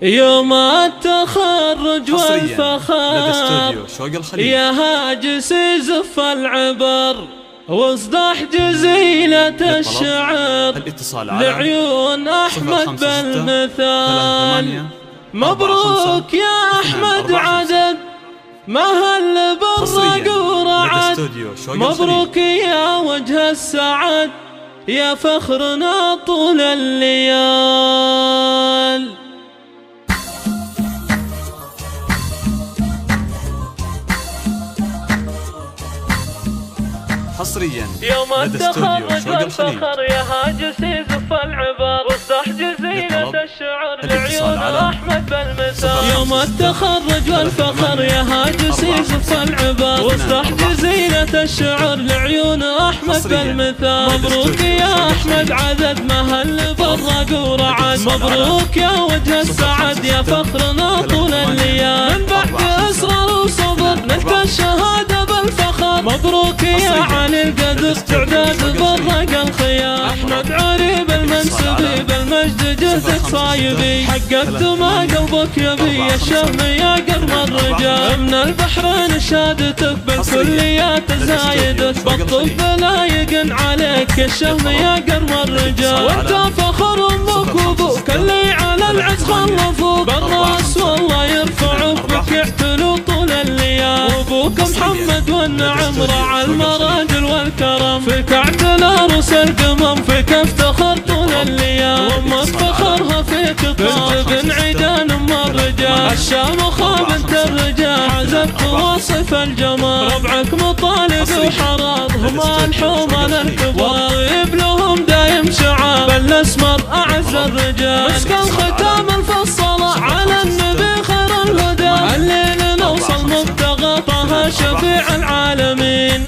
يوم التخرج والفخر يا هاجس زف العبر واصدح جزيلة الشعر لعيون أحمد بالمثال. مبروك يا أحمد عدد مهل بالرق ورعد، مبروك يا وجه السعد يا فخرنا طول الليال. حصريا يوم التخرج والفخر يا هاجس يزف العبر واصدح جزيلة الشعر لعيون أحمد بالمثال. يوم التخرج والفخر يا هاجس يزف العبر واصدح جزيلة الشعر لعيون أحمد بالمثال. مبروك يا أحمد عدد مهل بالرق ورعد، مبروك يا وجه السعد يا فخرنا طول الليال. من بعد إصرار وصبر نلت الشهادة بالفخر، مبروك يا علي القدر استعداد بالرق الخيال. أحمد عريب المنسبي بالمجد جهدك صايبي، حققت ما قلبك يبي الشهم يا قرم الرجال. من البحرين شهادتك بالكليات زايدك، بالطب لايق عليك الشهم يا قرم الرجال. وانت فخر امك وابوك اللي على العز خلفوك بالراس والله يرفعوك بك يحتلوا طول الليال. وابوك محمد والنعم راعى المراجل والكرم، فيك اعتلى روس القمم فيك افتخر طول الليال. وامك فخرها فيك طار بن عيدان ام الرجال، الشامخة بنت الرجال عزبت واصف الجمال. ربعك مطالب وحراض هما الحومة للكبار، طيب لهم دايم شعار بالاسمر اعز الرجال. مسك الختام الفصلة على النبي خير الهدى، الليل نوصل مبتغى طه شفيع العالمين.